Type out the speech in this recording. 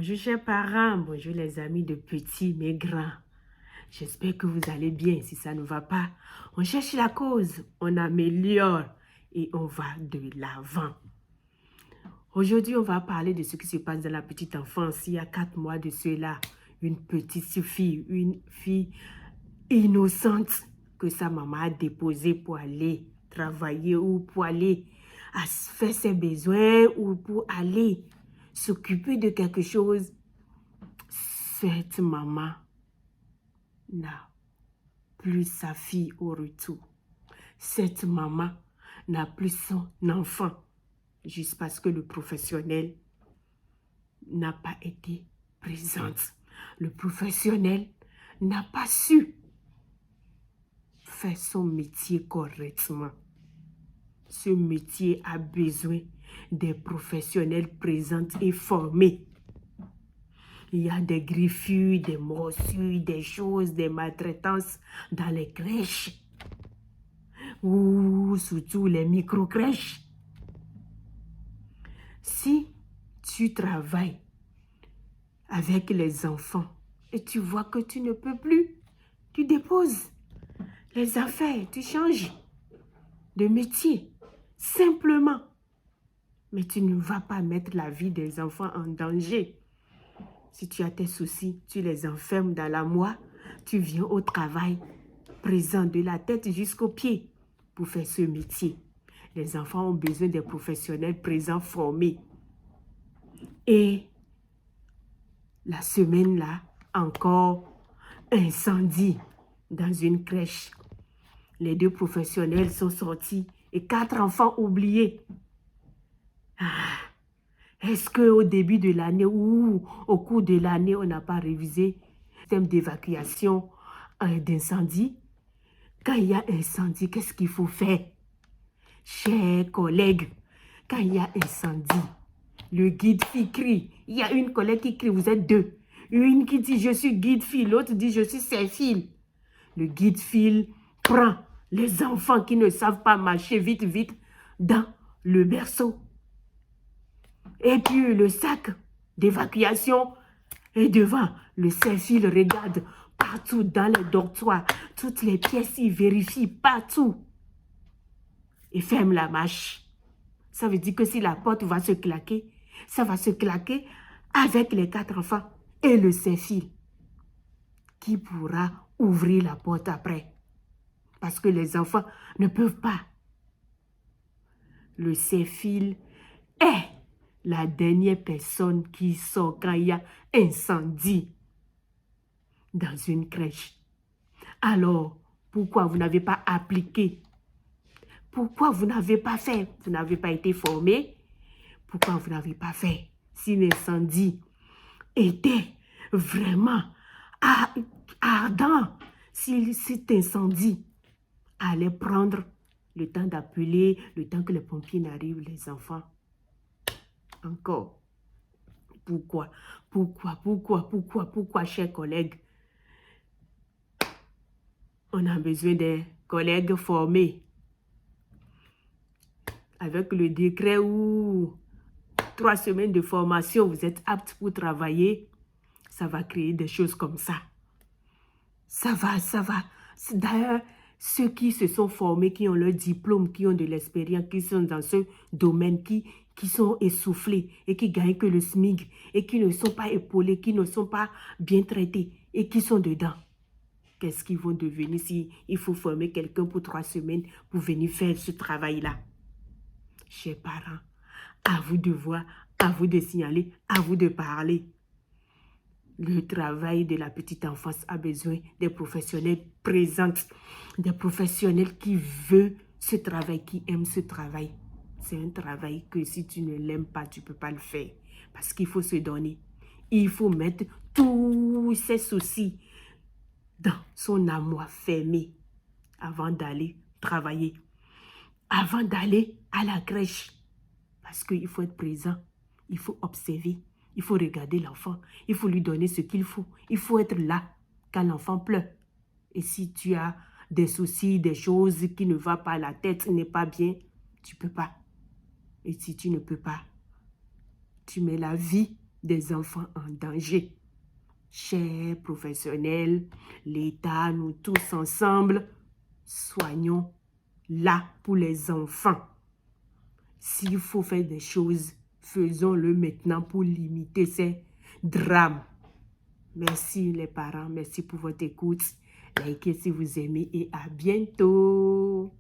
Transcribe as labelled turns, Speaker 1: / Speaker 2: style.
Speaker 1: Bonjour chers parents, bonjour les amis de petits mais grands. J'espère que vous allez bien. Si ça ne va pas, on cherche la cause, on améliore et on va de l'avant. Aujourd'hui, on va parler de ce qui se passe dans la petite enfance. Il y a 4 mois de cela, une petite fille, une fille innocente que sa maman a déposée pour aller travailler ou pour aller faire ses besoins ou pour aller s'occuper de quelque chose. Cette maman n'a plus sa fille au retour. Cette maman n'a plus son enfant juste parce que le professionnel n'a pas été présent. Le professionnel n'a pas su faire son métier correctement. Ce métier a besoin des professionnels présents et formés. Il y a des griffures, des morsures, des choses, des maltraitances dans les crèches ou surtout les micro-crèches. Si tu travailles avec les enfants et tu vois que tu ne peux plus, tu déposes les affaires, tu changes de métier simplement. Mais tu ne vas pas mettre la vie des enfants en danger. Si tu as tes soucis, tu les enfermes dans la moire, tu viens au travail, présent de la tête jusqu'aux pieds pour faire ce métier. Les enfants ont besoin des professionnels présents, formés. Et la semaine là, encore incendie dans une crèche. Les 2 professionnels sont sortis et 4 enfants oubliés. Est-ce qu'au début de l'année ou au cours de l'année, on n'a pas révisé le système d'évacuation d'incendie? Quand il y a incendie, qu'est-ce qu'il faut faire? Chers collègues, quand il y a incendie, le guide fille crie. Il y a une collègue qui crie, vous êtes 2. Une qui dit, je suis guide fille, l'autre dit, je suis ses filles. Le guide fille prend les enfants qui ne savent pas marcher vite, vite dans le berceau. Et puis le sac d'évacuation est devant. Le Saint-Fil regarde partout dans les dortoirs. Toutes les pièces, il vérifie partout. Et ferme la marche. Ça veut dire que si la porte va se claquer, ça va se claquer avec les 4 enfants et le Saint-Fil qui pourra ouvrir la porte après. Parce que les enfants ne peuvent pas. Le Saint-Fil est la dernière personne qui sort quand il y a incendie dans une crèche. Alors, pourquoi vous n'avez pas appliqué? Pourquoi vous n'avez pas fait? Vous n'avez pas été formé? Pourquoi vous n'avez pas fait? Si l'incendie était vraiment ardent, si cet incendie allait prendre le temps d'appeler, le temps que les pompiers n'arrivent, les enfants. Encore. Pourquoi, chers collègues? On a besoin des collègues formés. Avec le décret où 3 semaines de formation, vous êtes aptes pour travailler, ça va créer des choses comme ça. Ça va. D'ailleurs, ceux qui se sont formés, qui ont leur diplôme, qui ont de l'expérience, qui sont dans ce domaine, qui sont essoufflés et qui gagnent que le SMIC et qui ne sont pas épaulés, qui ne sont pas bien traités et qui sont dedans. Qu'est-ce qu'ils vont devenir s'il faut former quelqu'un pour 3 semaines pour venir faire ce travail-là? Chers parents, à vous de voir, à vous de signaler, à vous de parler. Le travail de la petite enfance a besoin des professionnels présents, des professionnels qui veulent ce travail, qui aiment ce travail. C'est un travail que si tu ne l'aimes pas, tu ne peux pas le faire. Parce qu'il faut se donner. Il faut mettre tous ses soucis dans son armoire fermée avant d'aller travailler, avant d'aller à la crèche. Parce qu'il faut être présent, il faut observer, il faut regarder l'enfant, il faut lui donner ce qu'il faut. Il faut être là quand l'enfant pleure. Et si tu as des soucis, des choses qui ne vont pas, la tête n'est pas bien, tu ne peux pas. Et si tu ne peux pas, tu mets la vie des enfants en danger. Chers professionnels, l'État, nous tous ensemble, soignons là pour les enfants. S'il faut faire des choses, faisons-le maintenant pour limiter ces drames. Merci les parents, merci pour votre écoute. Likez si vous aimez et à bientôt.